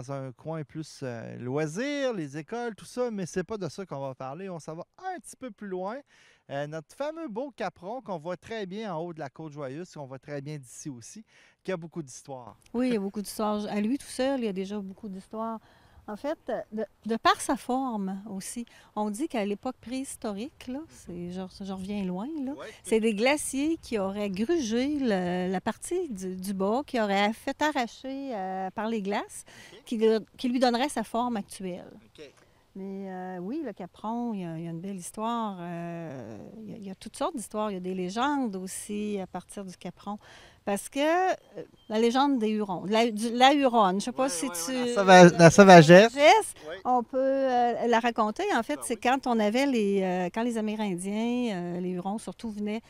dans un coin plus loisirs, les écoles, tout ça, mais c'est pas de ça qu'on va parler. On s'en va un petit peu plus loin. Notre fameux beau Capron qu'on voit très bien en haut de la Côte-Joyeuse, qu'on voit très bien d'ici aussi, qui a beaucoup d'histoire. Oui, il y a beaucoup d'histoires. À lui tout seul, il y a déjà beaucoup d'histoires. En fait, de par sa forme aussi, on dit qu'à l'époque préhistorique, là, je reviens loin, là, Oui. c'est des glaciers qui auraient grugé la partie du bas, qui auraient fait arracher par les glaces, qui lui donnerait sa forme actuelle. OK. Mais oui, le Capron, il y a une belle histoire. Il y a toutes sortes d'histoires. Il y a des légendes aussi à partir du Capron. Parce que la légende des Hurons, la Huronne, je ne sais pas si tu... La sauvagesse. Oui. On peut la raconter. En fait, Ben c'est oui. quand on avait quand les Amérindiens, les Hurons surtout, venaient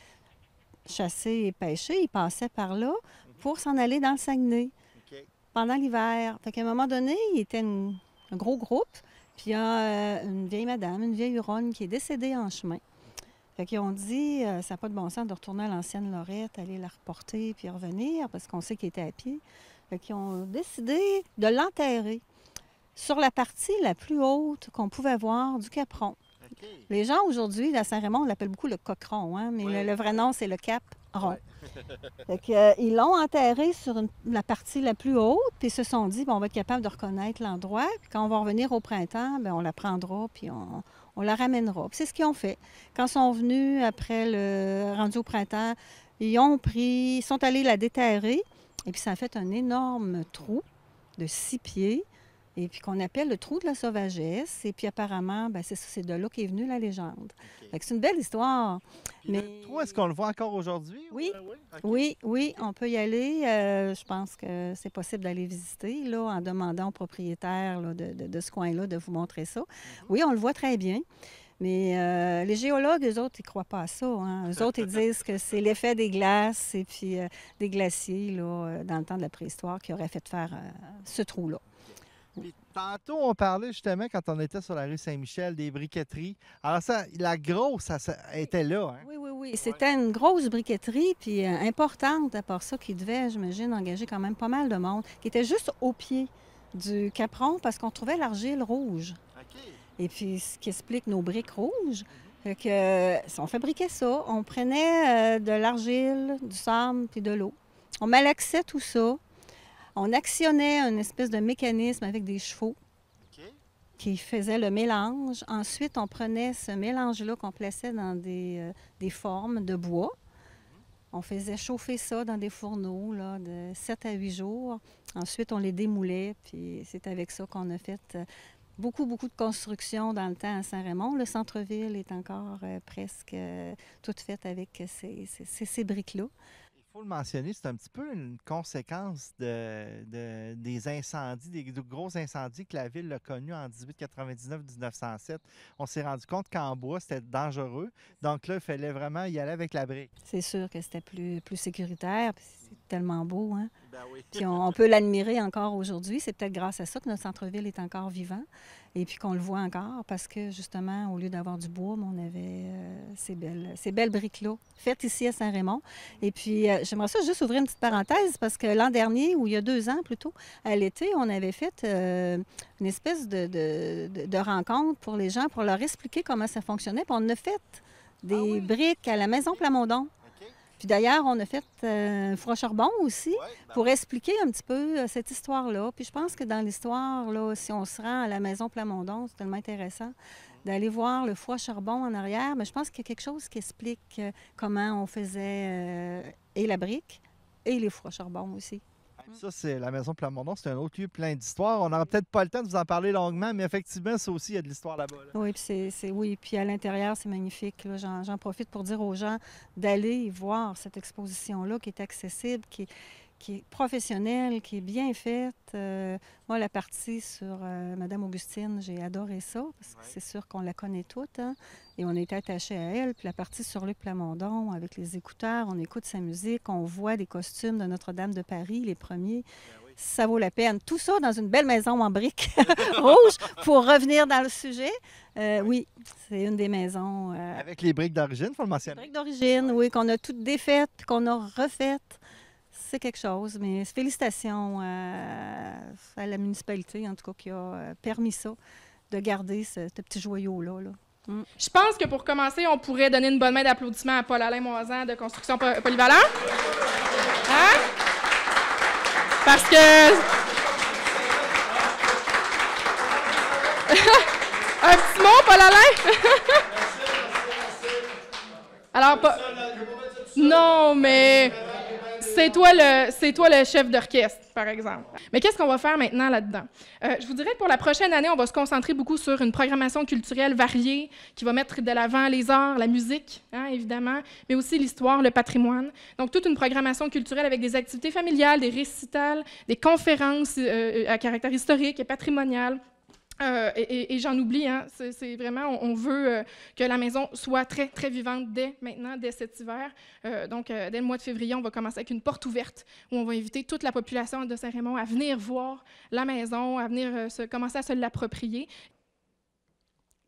chasser et pêcher, ils passaient par là pour s'en aller dans le Saguenay OK. pendant l'hiver. Fait qu'à un moment donné, il était un gros groupe. Puis il y a une vieille madame, une vieille Huronne qui est décédée en chemin. Fait qu'ils ont dit, ça n'a pas de bon sens de retourner à l'ancienne Lorette, aller la reporter puis revenir, parce qu'on sait qu'il était à pied. Fait qu'ils ont décidé de l'enterrer sur la partie la plus haute qu'on pouvait voir du Capron. OK. Les gens aujourd'hui, à Saint-Raymond, l'appellent beaucoup le Coqueron, hein, mais Ouais. le vrai nom, c'est le Cap Rond. Ouais. Fait que, ils l'ont enterré sur la partie la plus haute, puis ils se sont dit, bon, on va être capable de reconnaître l'endroit. Puis quand on va revenir au printemps, bien, on la prendra, puis on la ramènera. Puis c'est ce qu'ils ont fait. Quand ils sont venus après le rendu au printemps, ils sont allés la déterrer, et puis ça a fait un énorme trou de 6 pieds, et puis qu'on appelle le trou de la sauvagesse. Et puis apparemment, ben, c'est de là qu'est venue la légende. OK. Fait que c'est une belle histoire. Puis Mais le trou, est-ce qu'on le voit encore aujourd'hui? oui, Oui. OK. oui, oui, on peut y aller. Je pense que c'est possible d'aller visiter là, en demandant au propriétaire là, de ce coin-là de vous montrer ça. Oui, on le voit très bien. Mais les géologues, eux autres, ils ne croient pas à ça. Hein. Eux autres, ils disent que c'est l'effet des glaces et puis des glaciers là, dans le temps de la préhistoire qui aurait fait faire ce trou-là. Puis tantôt, on parlait justement, quand on était sur la rue Saint-Michel, des briqueteries. Alors ça, la grosse, ça était là, hein? Oui, oui, oui. C'était une grosse briqueterie, puis importante à part ça, qui devait, j'imagine, engager quand même pas mal de monde, qui était juste au pied du Capron parce qu'on trouvait l'argile rouge. OK. Et puis, ce qui explique nos briques rouges. Fait que, on fabriquait ça. On prenait de l'argile, du sable puis de l'eau. On malaxait tout ça. On actionnait une espèce de mécanisme avec des chevaux OK. qui faisait le mélange. Ensuite, on prenait ce mélange-là qu'on plaçait dans des formes de bois. On faisait chauffer ça dans des fourneaux là, de 7 à 8 jours. Ensuite, on les démoulait, puis c'est avec ça qu'on a fait beaucoup, beaucoup de constructions dans le temps à Saint-Raymond. Le centre-ville est encore presque tout fait avec ces briques-là. Il faut le mentionner, c'est un petit peu une conséquence des incendies, des gros incendies que la ville a connus en 1899-1907. On s'est rendu compte qu'en bois, c'était dangereux. Donc là, il fallait vraiment y aller avec la brique. C'est sûr que c'était plus sécuritaire, puis c'est tellement beau, hein? Ben oui. Puis on peut l'admirer encore aujourd'hui. C'est peut-être grâce à ça que notre centre-ville est encore vivant et puis qu'on le voit encore parce que, justement, au lieu d'avoir du bois, on avait ces belles briques-là faites ici à Saint-Raymond. Et puis, j'aimerais ça juste ouvrir une petite parenthèse parce que l'an dernier, ou il y a 2 ans plutôt, à l'été, on avait fait une espèce de rencontre pour les gens pour leur expliquer comment ça fonctionnait. Puis on a fait des briques à la Maison Plamondon. OK. Puis d'ailleurs, on a fait un four à charbon aussi Ouais, ben pour expliquer un petit peu cette histoire-là. Puis je pense que dans l'histoire, là, si on se rend à la maison Plamondon, c'est tellement intéressant d'aller voir le four à charbon en arrière. Mais je pense qu'il y a quelque chose qui explique comment on faisait et la brique et les fours à charbon aussi. ça, c'est la maison Plamondon. C'est un autre lieu plein d'histoires. On n'aura peut-être pas le temps de vous en parler longuement, mais effectivement, ça aussi, il y a de l'histoire là-bas. Là. Oui, puis oui, puis à l'intérieur, c'est magnifique. Là. J'en profite pour dire aux gens d'aller voir cette exposition-là qui est accessible, qui est professionnelle, qui est bien faite. Moi, la partie sur Madame Augustine, j'ai adoré ça, parce que Ouais. c'est sûr qu'on la connaît toute, hein, et on est attaché à elle. Puis la partie sur Luc Plamondon, avec les écouteurs, on écoute sa musique, on voit des costumes de Notre-Dame de Paris, les premiers. Ben oui. Ça vaut la peine. Tout ça dans une belle maison en briques rouges. Pour revenir dans le sujet, oui, c'est une des maisons Avec les briques d'origine, il faut le les mentionner. briques d'origine, Ouais. oui, qu'on a toutes défaites, qu'on a refaites. c'est quelque chose. Mais félicitations à la municipalité, en tout cas, qui a permis ça, de garder ce petit joyau-là. Là. Je pense que pour commencer, on pourrait donner une bonne main d'applaudissement à Paul-Alain Moisan de Construction Polyvalent. Hein? Parce que... Un petit mot, Paul-Alain? Alors, non, mais c'est toi le chef d'orchestre, par exemple. Mais qu'est-ce qu'on va faire maintenant là-dedans? Je vous dirais que pour la prochaine année, on va se concentrer beaucoup sur une programmation culturelle variée qui va mettre de l'avant les arts, la musique, hein, évidemment, mais aussi l'histoire, le patrimoine. Donc, toute une programmation culturelle avec des activités familiales, des récitals, des conférences à caractère historique et patrimonial. Et j'en oublie, hein, c'est vraiment, on veut que la maison soit très, très vivante dès maintenant, dès cet hiver. Donc, dès le mois de février, on va commencer avec une porte ouverte où on va inviter toute la population de Saint-Raymond à venir voir la maison, à venir commencer à se l'approprier.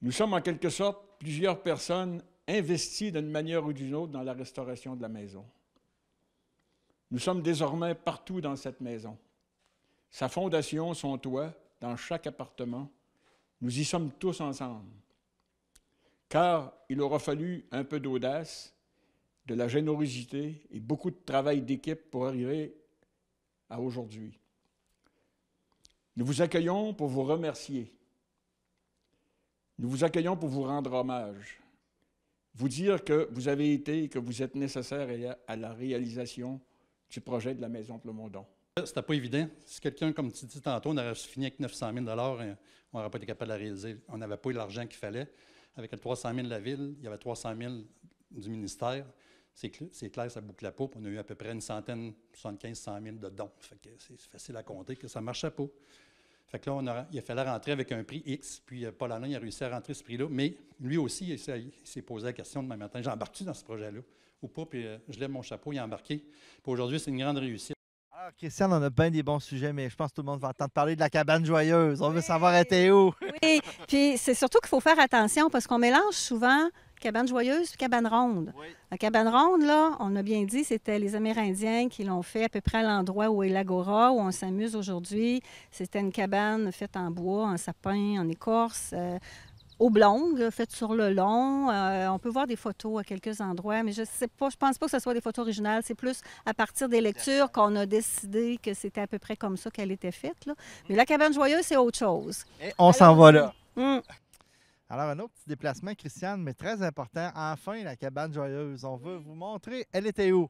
Nous sommes en quelque sorte plusieurs personnes investies d'une manière ou d'une autre dans la restauration de la maison. Nous sommes désormais partout dans cette maison. Sa fondation, son toit, dans chaque appartement, nous y sommes tous ensemble. Car il aura fallu un peu d'audace, de la générosité et beaucoup de travail d'équipe pour arriver à aujourd'hui. Nous vous accueillons pour vous remercier. Nous vous accueillons pour vous rendre hommage, vous dire que vous avez été et que vous êtes nécessaire à la réalisation du projet de la Maison Plamondon. C'était pas évident. Si quelqu'un, comme tu dis tantôt, on aurait fini avec 900 000 on n'aurait pas été capable de la réaliser. On n'avait pas eu l'argent qu'il fallait. Avec le 300 000 de la Ville, il y avait 300 000 du ministère. C'est clair, ça boucle la peau. On a eu à peu près une centaine, 75-100 000 de dons. Fait que c'est facile à compter que ça ne marchait pas. Fait que là, il a fallu rentrer avec un prix X. Puis Paul-Alain a réussi à rentrer ce prix-là. Mais lui aussi, il s'est posé la question demain matin, j'embarque-tu dans ce projet-là ou pas? Puis je lève mon chapeau, il a embarqué. Puis aujourd'hui, c'est une grande réussite. Alors, Christiane, on a bien des bons sujets, mais je pense que tout le monde va entendre parler de la cabane joyeuse. On veut savoir, elle était où? Oui, puis c'est surtout qu'il faut faire attention parce qu'on mélange souvent cabane joyeuse et cabane ronde. Oui. La cabane ronde, là, on a bien dit, c'était les Amérindiens qui l'ont fait à peu près à l'endroit où est l'Agora, où on s'amuse aujourd'hui. C'était une cabane faite en bois, en sapin, en écorce. Oblongue, faite sur le long. On peut voir des photos à quelques endroits, mais je ne pense pas que ce soit des photos originales. C'est plus à partir des lectures qu'on a décidé que c'était à peu près comme ça qu'elle était faite. Là. Mais la cabane joyeuse, c'est autre chose. Et on s'en va là. Hum. Alors, un autre petit déplacement, Christiane, mais très important. Enfin, la cabane joyeuse. On veut vous montrer, elle était où?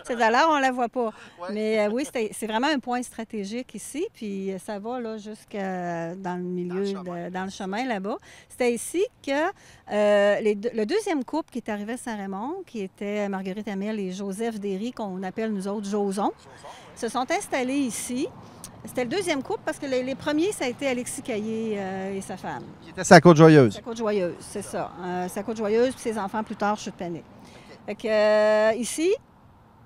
C'est à l'heure, on ne la voit pas. Ouais. Mais oui, c'est vraiment un point stratégique ici. Puis ça va là jusqu'à dans le milieu, dans le chemin là-bas. C'était ici que le deuxième couple qui est arrivé à Saint-Raymond, qui était Marguerite Hamel et Joseph Derry, qu'on appelle nous autres Joson, se sont installés ici. C'était le deuxième couple parce que les premiers, ça a été Alexis Caillé et sa femme. Qui était sa Côte-Joyeuse. Sa Côte-Joyeuse, c'est ça. Sa Côte-Joyeuse, puis ses enfants plus tard, Chute Panique. Fait que, ici,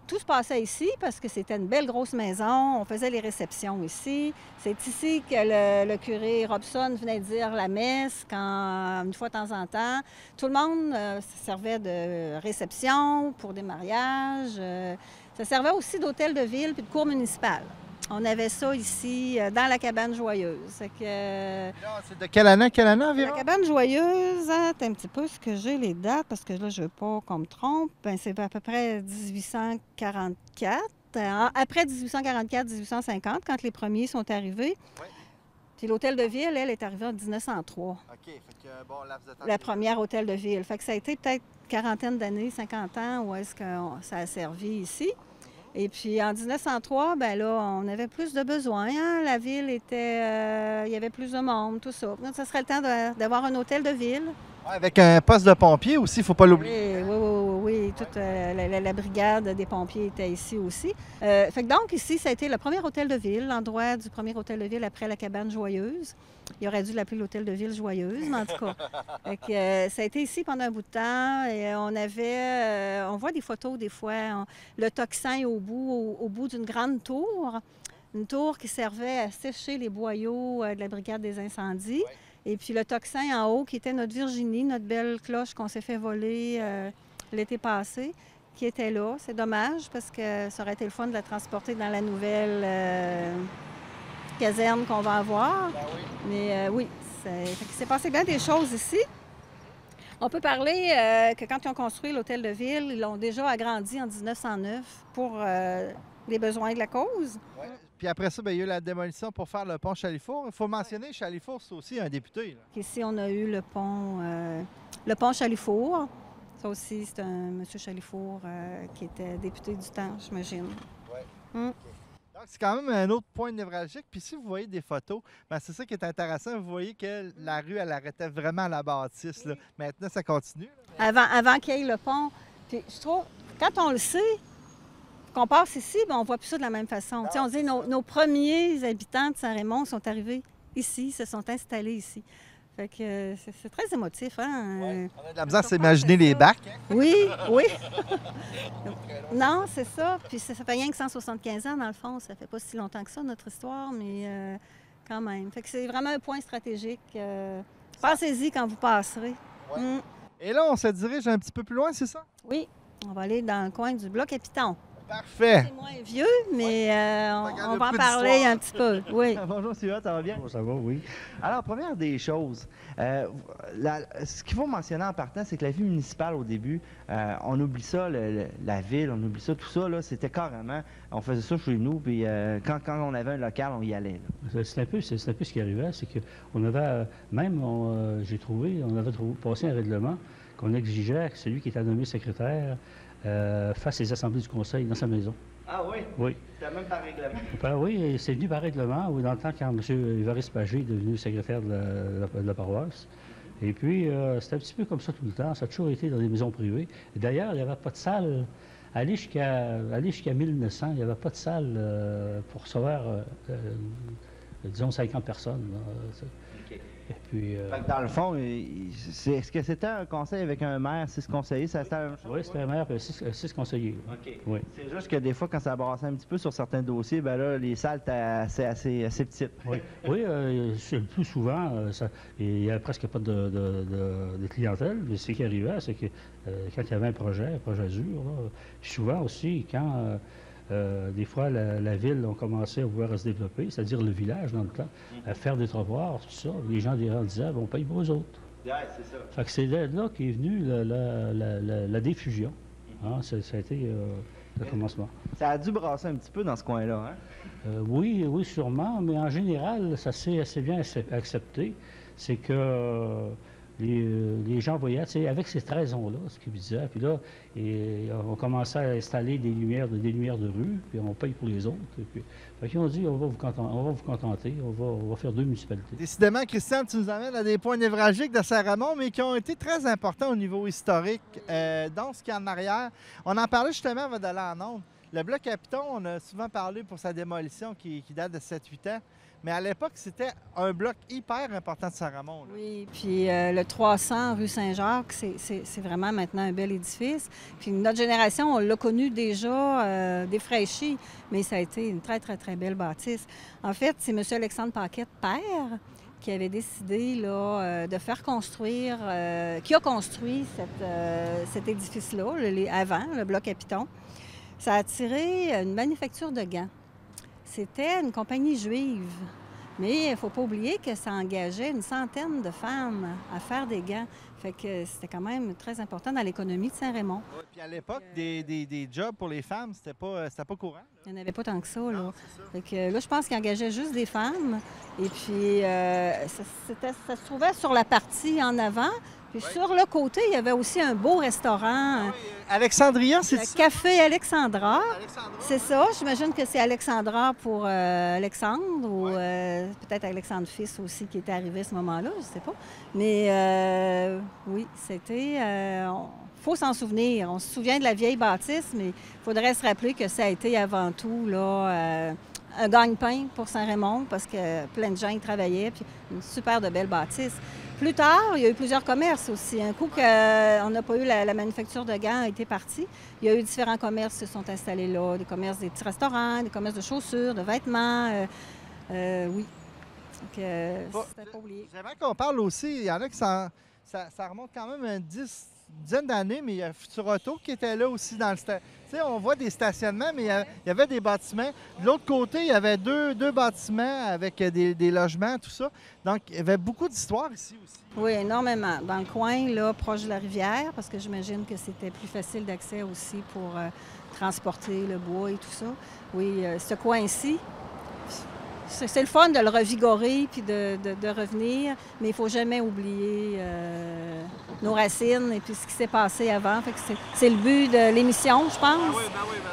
tout se passait ici parce que c'était une belle grosse maison. On faisait les réceptions ici. C'est ici que le curé Robson venait dire la messe une fois de temps en temps. Tout le monde servait de réception pour des mariages. Ça servait aussi d'hôtel de ville puis de cour municipale. On avait ça ici, dans la cabane joyeuse. C'est de quelle année environ? La cabane joyeuse, attends un petit peu ce que j'ai les dates, parce que là, je ne veux pas qu'on me trompe. Bien, c'est à peu près 1844. Après 1844-1850, quand les premiers sont arrivés. Oui. Puis l'hôtel de ville, elle, est arrivée en 1903. OK. Fait que, bon, laps de temps. La première hôtel de ville. Fait que ça a été peut-être quarantaine d'années, 50 ans, où est-ce que ça a servi ici. Et puis en 1903, ben là, on avait plus de besoins. Hein? La ville était... il y avait plus de monde, tout ça. Donc, ça serait le temps d'avoir un hôtel de ville. Ouais, avec un poste de pompier aussi, il ne faut pas l'oublier. Oui. Toute la brigade des pompiers était ici aussi. Fait que donc, ici, ça a été le premier hôtel de ville, l'endroit du premier hôtel de ville après la cabane joyeuse. Il aurait dû l'appeler l'hôtel de ville joyeuse, mais en tout cas. Fait que, ça a été ici pendant un bout de temps. Et on voit des photos des fois. Le tocsin au bout d'une grande tour. Une tour qui servait à sécher les boyaux de la brigade des incendies. Oui. Et puis le tocsin en haut, qui était notre Virginie, notre belle cloche qu'on s'est fait voler l'été passé. qui était là. C'est dommage parce que ça aurait été le fun de la transporter dans la nouvelle caserne qu'on va avoir. Ben oui. Mais oui, il s'est passé bien des choses ici. On peut parler que quand ils ont construit l'hôtel de ville, ils l'ont déjà agrandi en 1909 pour les besoins de la cause. Ouais. Puis après ça, bien, il y a eu la démolition pour faire le pont Chalifour. Il faut mentionner, Chalifour, c'est aussi un député. Là. Ici, on a eu le pont Chalifour. Ça aussi, c'est un monsieur Chalifour qui était député du temps, j'imagine. Oui. Donc, c'est quand même un autre point névralgique. Puis si vous voyez des photos, ben, c'est ça qui est intéressant. Vous voyez que la rue, elle arrêtait vraiment à la bâtisse. Là. Maintenant, ça continue. Là, mais... Avant qu'il y ait le pont. Puis je trouve, quand on le sait, qu'on passe ici, ben, on ne voit plus ça de la même façon. Non, on dit nos premiers habitants de Saint-Raymond sont arrivés ici, se sont installés ici. Fait que c'est très émotif, hein? Ouais. On a de la misère à s'imaginer les bacs. Hein? Oui, oui. Non, c'est ça. Puis ça fait rien que 175 ans, dans le fond. Ça fait pas si longtemps que ça, notre histoire, mais quand même. Fait que c'est vraiment un point stratégique. Pensez-y quand vous passerez. Ouais. Mm. Et là, on se dirige un petit peu plus loin, c'est ça? Oui, on va aller dans le coin du bloc à Piton. Parfait. C'est moins vieux, mais on va en peu parler d'histoire. un petit peu. Oui. Bonjour Sylvain, ça va bien? Ça va, oui. Alors, première des choses, ce qu'il faut mentionner en partant, c'est que la vie municipale, au début, on oublie ça, la ville, on oublie ça, tout ça, là, c'était carrément, on faisait ça chez nous, puis quand on avait un local, on y allait. C'est un peu ce qui arrivait, c'est qu'on avait, j'ai trouvé, passé un règlement qu'on exigeait que celui qui était nommé secrétaire fasse les assemblées du conseil dans sa maison. Ah oui? Oui. C'était même par règlement? Ben oui, c'est venu par règlement, oui, dans le temps quand M. Évariste Pagé est devenu secrétaire de la paroisse. Et puis, c'était un petit peu comme ça tout le temps. Ça a toujours été dans des maisons privées. D'ailleurs, il n'y avait pas de salle. Aller jusqu'à 1900, il n'y avait pas de salle pour recevoir, disons, 50 personnes. Là. OK. Et puis, Fait que dans le fond, est-ce que c'était un conseil avec un maire, 6 conseillers, ça c'était la même chose? oui, c'était un maire et 6 conseillers. OK. Oui. C'est juste que des fois, quand ça brassait un petit peu sur certains dossiers, ben là, les salles étaient assez petites. Oui, le plus souvent, il n'y avait presque pas de clientèle, mais ce qui arrivait, c'est que quand il y avait un projet dur, là, souvent aussi, quand des fois la ville, on commençait à vouloir se développer, c'est-à-dire le village dans le temps, à faire des trottoirs, tout ça, les gens disaient, on paye pour eux autres. Oui, c'est ça. Fait que c'est là qu'est venue la diffusion. Hein, ça a été le commencement. Ça a dû brasser un petit peu dans ce coin-là, hein? Oui, sûrement, mais en général, ça s'est assez bien accepté. C'est que les gens voyaient, tu sais, avec ces raisons-là, ce qu'ils disaient, puis là, on commençait à installer des lumières de rue, puis on paye pour les autres. Fait qu'ils ont dit, on va vous contenter, on va faire 2 municipalités. Décidément, Christian, tu nous amènes à des points névralgiques de Saint-Raymond, mais qui ont été très importants au niveau historique. Donc, ce qu'il y a en arrière, on en parlait justement avant d'aller en ondes. Le bloc à Piton, on a souvent parlé pour sa démolition qui date de 7-8 ans. Mais à l'époque, c'était un bloc hyper important de Saint-Raymond. Là. Oui, puis le 300 rue Saint-Jacques, c'est vraiment maintenant un bel édifice. Puis notre génération, on l'a connu déjà défraîchi, mais ça a été une très, très, très belle bâtisse. En fait, c'est M. Alexandre Paquette, père, qui avait décidé là, de faire construire, qui a construit cet édifice-là, avant, le bloc à Piton. Ça a attiré une manufacture de gants. C'était une compagnie juive, mais il ne faut pas oublier que ça engageait une centaine de femmes à faire des gants. Fait que c'était quand même très important dans l'économie de Saint-Raymond. Ouais, puis à l'époque, des jobs pour les femmes, c'était pas courant. Là. Il n'y en avait pas tant que ça, là. Non, c'est ça. Fait que là, je pense qu'il engageait juste des femmes. Et puis, ça se trouvait sur la partie en avant. Puis sur le côté, il y avait aussi un beau restaurant. Alexandria, c'est Le ça? Café Alexandra. Alexandra. C'est ça. J'imagine que c'est Alexandra pour Alexandre ou peut-être Alexandre Fils aussi qui était arrivé à ce moment-là, je ne sais pas. Mais oui, c'était... faut s'en souvenir. On se souvient de la vieille bâtisse, mais il faudrait se rappeler que ça a été avant tout là, un gagne-pain pour Saint-Raymond parce que plein de gens y travaillaient, puis une super de belle bâtisse. Plus tard, il y a eu plusieurs commerces aussi. Un coup qu'on n'a pas eu la manufacture de gants a été partie, il y a eu différents commerces qui se sont installés là, des commerces, des petits restaurants, des commerces de chaussures, de vêtements. Oui. Donc, c'était pas oublié. J'aimerais qu'on parle aussi, il y en a qui ça remonte quand même à dizaine d'années, mais il y a Futur Auto qui était là aussi dans le stade. Tu sais, on voit des stationnements, mais il y avait des bâtiments. De l'autre côté, il y avait deux bâtiments avec des logements, tout ça. Donc, il y avait beaucoup d'histoires ici aussi. Oui, énormément. Dans le coin, là, proche de la rivière, parce que j'imagine que c'était plus facile d'accès aussi pour transporter le bois et tout ça. Oui, ce coin-ci, c'est le fun de le revigorer puis de revenir, mais il ne faut jamais oublier nos racines et puis ce qui s'est passé avant. Fait que c'est le but de l'émission, je pense.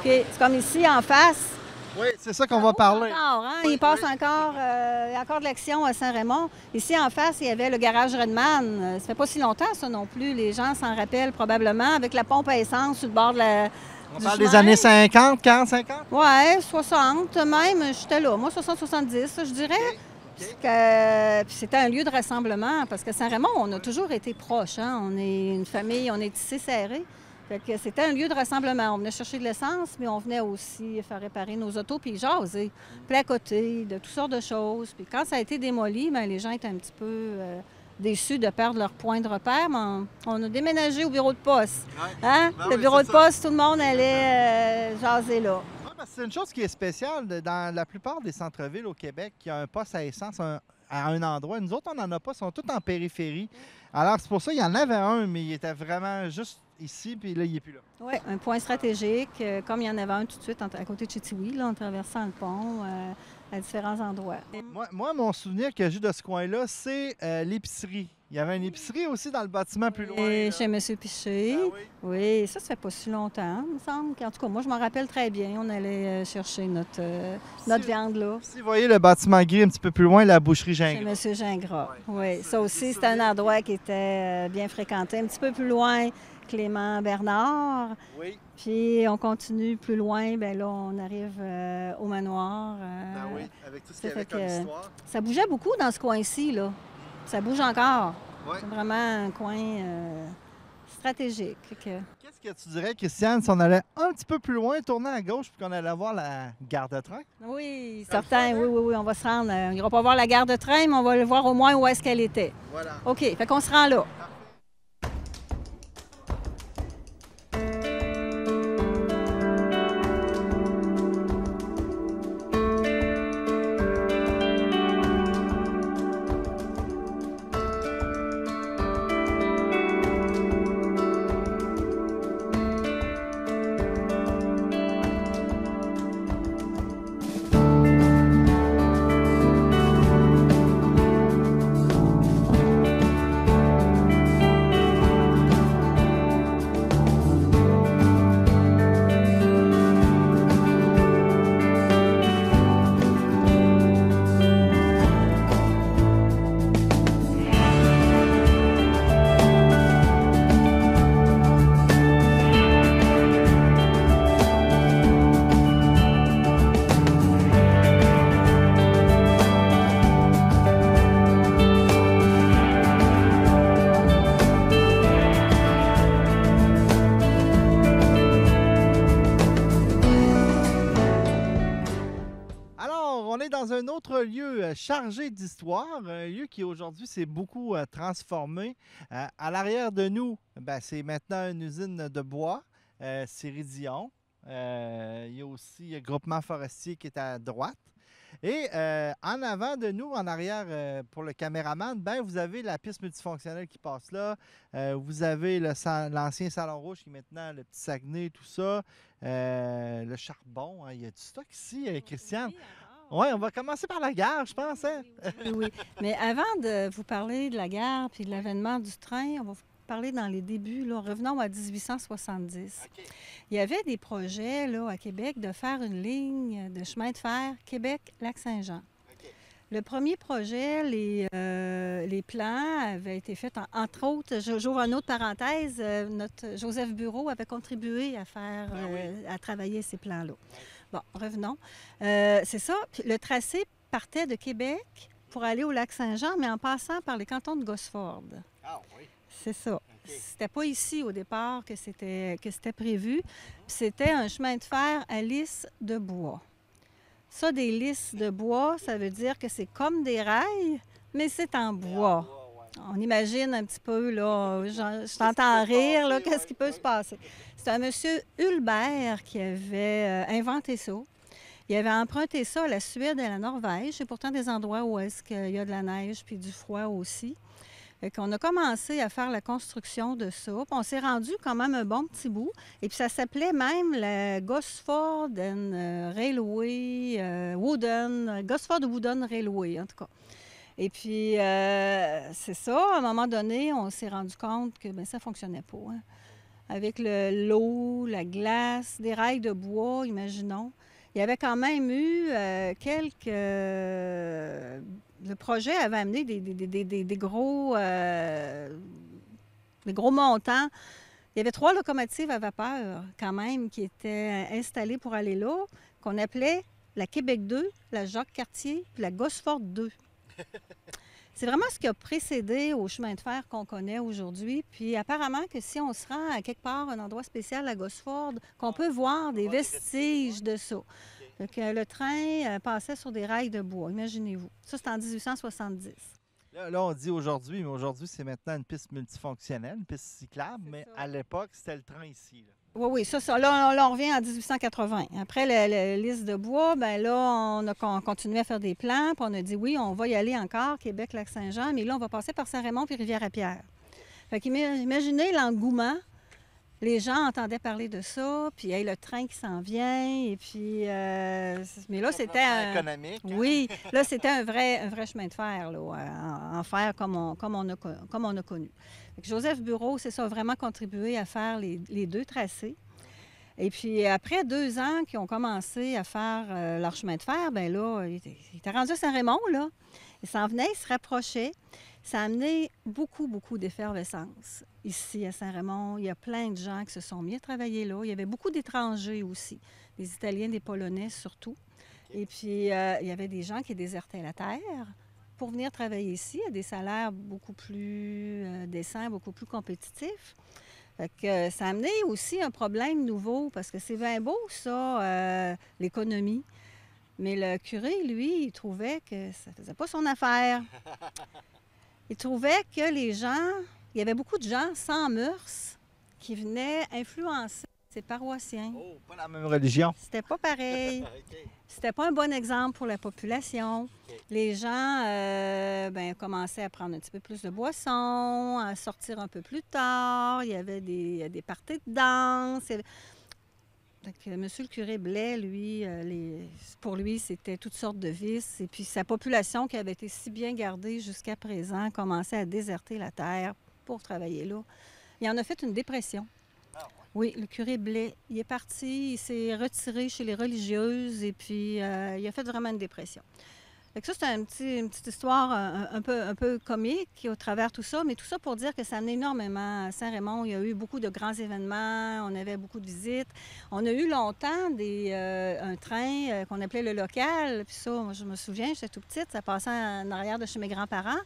Puis c'est comme ici, en face. Oui, c'est ça qu'on va parler. Encore, hein? Il passe encore, il y a encore de l'action à Saint-Raymond. Ici, en face, il y avait le garage Redman. Ça fait pas si longtemps, ça non plus. Les gens s'en rappellent probablement, avec la pompe à essence sur le bord de la... On parle des années 50, 40, 50? Oui, 60 même. J'étais là. Moi, 60-70, je dirais. Puis c'était un lieu de rassemblement, parce que Saint-Raymond, on a toujours été proches. Hein? On est une famille, on est tissé serré. Fait que c'était un lieu de rassemblement. On venait chercher de l'essence, mais on venait aussi faire réparer nos autos puis jaser. Puis à côté, de toutes sortes de choses. Puis quand ça a été démoli, bien, les gens étaient un petit peu déçus de perdre leur point de repère. Mais on a déménagé au bureau de poste. Hein? Ben le bureau de poste, tout le monde allait jaser là. C'est une chose qui est spéciale dans la plupart des centres-villes au Québec, qui a un poste à essence à un endroit. Nous autres, on n'en a pas, ils sont tous en périphérie. Alors, c'est pour ça qu'il y en avait un, mais il était vraiment juste ici, puis là, il n'est plus là. Oui, un point stratégique, comme il y en avait un tout de suite à côté de Chitiwi, là, en traversant le pont à différents endroits. Moi, mon souvenir que j'ai de ce coin-là, c'est l'épicerie. Il y avait une épicerie aussi dans le bâtiment plus loin. Et chez M. Piché. Ah oui, ça fait pas si longtemps, il me semble. En tout cas, moi, je m'en rappelle très bien. On allait chercher notre viande là. Si vous voyez le bâtiment gris un petit peu plus loin, la boucherie Gingras. Chez M. Gingras. Oui, ça aussi, c'était un endroit qui était bien fréquenté. Un petit peu plus loin, Clément Bernard. Oui. Puis on continue plus loin, bien là, on arrive au manoir. Oui, avec tout ce qu'il y avait comme histoire. Ça bougeait beaucoup dans ce coin-ci, là. Ça bouge encore. Ouais. C'est vraiment un coin stratégique. Qu'est-ce que tu dirais, Christiane, si on allait un petit peu plus loin, tourner à gauche, puis qu'on allait voir la gare de train? Oui, certain. Oui, on va se rendre. On n'ira pas voir la gare de train, mais on va le voir au moins où est-ce qu'elle était. Voilà. OK, fait qu'on se rend là. Un autre lieu chargé d'histoire, un lieu qui aujourd'hui s'est beaucoup transformé. À l'arrière de nous, c'est maintenant une usine de bois, Céridion. Il y a aussi le groupement forestier qui est à droite. Et en avant de nous, en arrière, pour le caméraman, vous avez la piste multifonctionnelle qui passe là. Vous avez l'ancien Salon Rouge qui est maintenant le petit Saguenay, tout ça. Le charbon, hein. Il y a du stock ici, Christiane. Oui, on va commencer par la gare, je pense. Hein? Oui. Mais avant de vous parler de la gare puis de l'avènement du train, on va vous parler dans les débuts. Là, revenons à 1870. Okay. Il y avait des projets là, à Québec de faire une ligne de chemin de fer Québec-Lac-Saint-Jean. Okay. Le premier projet, les plans avaient été faits, entre autres, j'ouvre une autre parenthèse, notre Joseph Bureau avait contribué à faire, à travailler ces plans-là. Bon, revenons. C'est ça. Puis le tracé partait de Québec pour aller au Lac-Saint-Jean, mais en passant par les cantons de Gosford. Ah oui. C'est ça. Okay. C'était pas ici au départ que c'était prévu. Puis c'était un chemin de fer à lisses de bois. Ça, des lisses de bois, ça veut dire que c'est comme des rails, mais c'est en bois. On imagine un petit peu, là, je t'entends rire, là, qu'est-ce qui peut se passer? C'est un monsieur Hulbert qui avait inventé ça. Il avait emprunté ça à la Suède et à la Norvège. C'est pourtant des endroits où est-ce qu'il y a de la neige puis du froid aussi. Fait qu'on a commencé à faire la construction de ça. Puis on s'est rendu quand même un bon petit bout. Et puis ça s'appelait même la Gosford Railway, Gosford Wooden Railway, en tout cas. Et puis, c'est ça, à un moment donné, on s'est rendu compte que ça ne fonctionnait pas. Hein. Avec l'eau, la glace, des rails de bois, imaginons. Il y avait quand même eu le projet avait amené des gros montants. Il y avait 3 locomotives à vapeur, quand même, qui étaient installées pour aller là, qu'on appelait la Québec 2, la Jacques-Cartier, puis la Gosford 2. C'est vraiment ce qui a précédé au chemin de fer qu'on connaît aujourd'hui. Puis apparemment que si on se rend à quelque part, un endroit spécial à Gosford, qu'on peut voir des vestiges de ça. Donc, le train passait sur des rails de bois, imaginez-vous. Ça, c'est en 1870. Là, on dit aujourd'hui, mais aujourd'hui, c'est maintenant une piste multifonctionnelle, une piste cyclable, mais à l'époque, c'était le train ici. Là. Oui, ça. Là, on revient en 1880. Après la liste de bois, bien là, on a continué à faire des plans, puis on a dit oui, on va y aller encore, Québec-Lac-Saint-Jean, mais là, on va passer par Saint-Raymond puis Rivière-à-Pierre. Fait qu'imaginez l'engouement. Les gens entendaient parler de ça, puis hey, le train qui s'en vient, et puis... mais là, c'était... économique. Hein? Oui, là, c'était un vrai chemin de fer, là, en fer comme on a connu. Fait que Joseph Bureau, c'est ça, a vraiment contribué à faire les 2 tracés. Et puis, après 2 ans qu'ils ont commencé à faire leur chemin de fer, bien là, il était rendu à Saint-Raymond, là. Il s'en venait, il se rapprochait. Ça a amené beaucoup, beaucoup d'effervescence ici à Saint-Raymond. Il y a plein de gens qui se sont mis à travailler là. Il y avait beaucoup d'étrangers aussi, des Italiens, des Polonais surtout. Et puis, il y avait des gens qui désertaient la terre pour venir travailler ici à des salaires beaucoup plus décents, beaucoup plus compétitifs. Fait que ça a amené aussi un problème nouveau, parce que c'est bien beau, ça, l'économie. Mais le curé, lui, il trouvait que ça ne faisait pas son affaire. Il trouvait que les gens, il y avait beaucoup de gens sans mœurs qui venaient influencer ses paroissiens. Oh, pas la même religion. C'était pas pareil. Okay. C'était pas un bon exemple pour la population. Okay. Les gens commençaient à prendre un petit peu plus de boissons, à sortir un peu plus tard. Il y avait des parties de danse. Donc, monsieur le curé Blais, lui, pour lui, c'était toutes sortes de vices. Et puis, sa population, qui avait été si bien gardée jusqu'à présent, commençait à déserter la terre pour travailler là. Il en a fait une dépression. Ah, ouais. Oui, le curé Blais, il est parti, il s'est retiré chez les religieuses et puis il a fait vraiment une dépression. Fait que ça, c'est une petite histoire un peu comique au travers tout ça, mais tout ça pour dire que ça amenait énormément à Saint-Raymond. Il y a eu beaucoup de grands événements, on avait beaucoup de visites. On a eu longtemps un train qu'on appelait le local, puis ça, moi, je me souviens, j'étais tout petite, ça passait en arrière de chez mes grands-parents.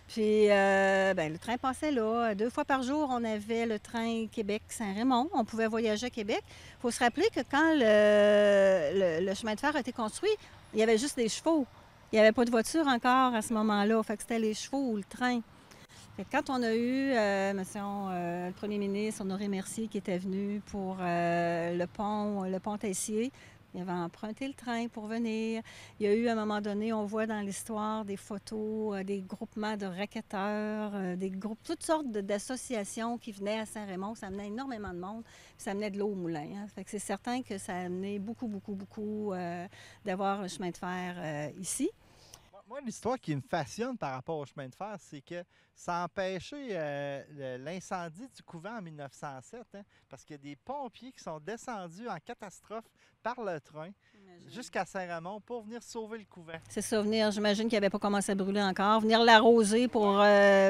Puis, le train passait là. 2 fois par jour, on avait le train Québec-Saint-Raymond. On pouvait voyager à Québec. Il faut se rappeler que quand le chemin de fer a été construit, il y avait juste des chevaux. Il n'y avait pas de voiture encore à ce moment-là. Fait que c'était les chevaux ou le train. Fait que quand on a eu, le premier ministre Honoré Mercier qui était venu pour le pont Tessier, il avait emprunté le train pour venir. Il y a eu, à un moment donné, on voit dans l'histoire des photos, des groupements de racketteurs, des groupes, toutes sortes d'associations qui venaient à Saint-Raymond. Ça amenait énormément de monde, puis ça amenait de l'eau au moulin. Hein. Fait que c'est certain que ça a amené beaucoup d'avoir un chemin de fer ici. Moi, l'histoire qui me fascine par rapport au chemin de fer, c'est que ça a empêché l'incendie du couvent en 1907, hein, parce qu'il y a des pompiers qui sont descendus en catastrophe par le train jusqu'à Saint-Raymond pour venir sauver le couvent. C'est ça, j'imagine qu'il n'avait pas commencé à brûler encore, venir l'arroser pour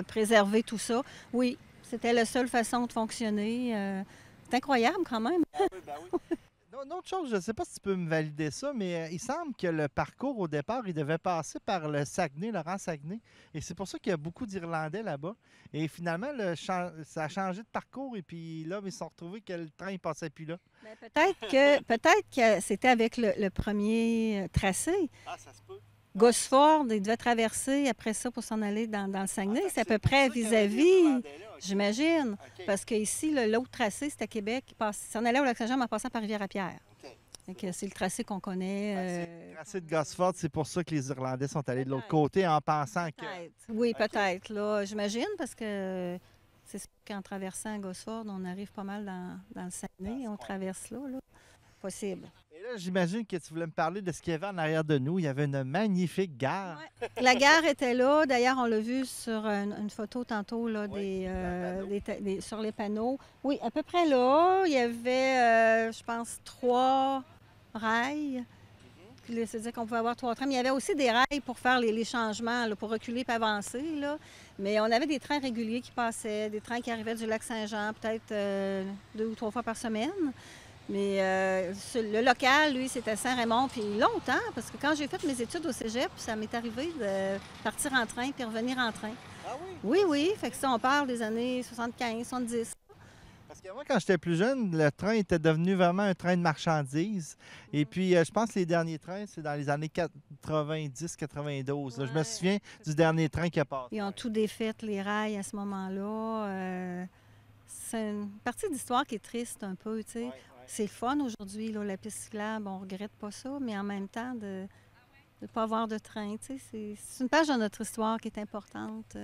préserver tout ça. Oui, c'était la seule façon de fonctionner. C'est incroyable quand même. Ben oui. Une autre chose, je ne sais pas si tu peux me valider ça, mais il semble que le parcours au départ, il devait passer par le Saguenay, Laurent Saguenay. Et c'est pour ça qu'il y a beaucoup d'Irlandais là-bas. Et finalement, ça a changé de parcours et puis là, ils se sont retrouvés que le train ne passait plus là. Peut-être que c'était avec le premier tracé. Ah, ça se peut. Gosford, il devait traverser après ça pour s'en aller dans le Saguenay. C'est à peu près vis-à-vis, j'imagine. Parce qu'ici, l'autre tracé, c'était Québec. Il s'en allait au Lac-Saint-Jean en passant par Rivière-à-Pierre. C'est le tracé qu'on connaît. Le tracé de Gosford, c'est pour ça que les Irlandais sont allés de l'autre côté en pensant que... Oui, peut-être, là, j'imagine, parce que c'est sûr qu'en traversant Gosford, on arrive pas mal dans le Saguenay. On traverse là. Possible. Et là, j'imagine que tu voulais me parler de ce qu'il y avait en arrière de nous. Il y avait une magnifique gare. Ouais. La gare était là. D'ailleurs, on l'a vu sur une photo tantôt là, sur les panneaux. Oui, à peu près là. Il y avait, je pense, 3 rails. C'est-à-dire qu'on pouvait avoir 3 trains. Mais il y avait aussi des rails pour faire les changements, là, pour reculer et avancer. Là. Mais on avait des trains réguliers qui passaient, des trains qui arrivaient du Lac-Saint-Jean peut-être 2 ou 3 fois par semaine. Mais le local, lui, c'était Saint-Raymond, puis longtemps, parce que quand j'ai fait mes études au cégep, ça m'est arrivé de partir en train puis revenir en train. Ah oui? Oui, oui. Fait que ça, on parle des années 75, 70. Parce que moi, quand j'étais plus jeune, le train était devenu vraiment un train de marchandises. Et puis, je pense que les derniers trains, c'est dans les années 90-92. Ouais, je me souviens du dernier train qui a passé. Ils ont tout défait, les rails, à ce moment-là. C'est une partie d'histoire qui est triste un peu, tu sais. Ouais. C'est le fun aujourd'hui, là, la piste cyclable, on regrette pas ça, mais en même temps, de ne pas avoir de train, tu sais, c'est une page de notre histoire qui est importante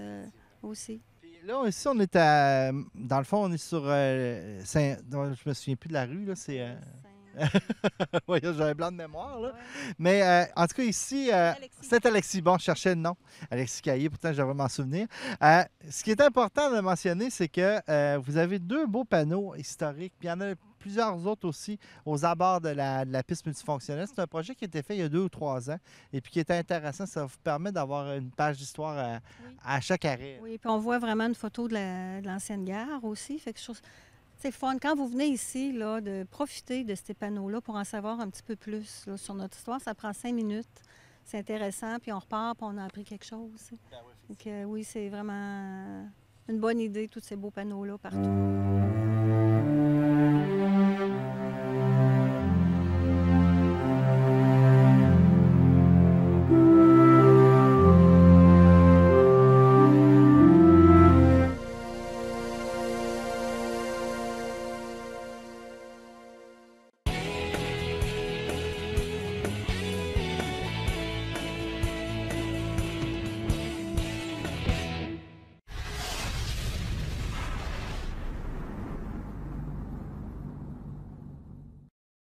aussi. Puis là, ici, on est à... Dans le fond, on est sur Saint... Je me souviens plus de la rue, là, c'est... Oui, j'ai un blanc de mémoire, là. Ouais. Mais en tout cas, ici, c'est Alexis. Bon, je cherchais le nom. Alexis Caillé, pourtant, je devrais m'en souvenir. Ce qui est important de mentionner, c'est que vous avez 2 beaux panneaux historiques, puis il y en a plusieurs autres aussi aux abords de la piste multifonctionnelle. C'est un projet qui a été fait il y a 2 ou 3 ans et puis qui est intéressant. Ça vous permet d'avoir une page d'histoire à chaque arrêt. Oui, puis on voit vraiment une photo de l'ancienne gare aussi. Fait que je trouve c'est fun. Quand vous venez ici, là, de profiter de ces panneaux-là pour en savoir un petit peu plus là, sur notre histoire, ça prend 5 minutes. C'est intéressant, puis on repart, puis on a appris quelque chose. Donc, oui, c'est vraiment une bonne idée, tous ces beaux panneaux-là partout.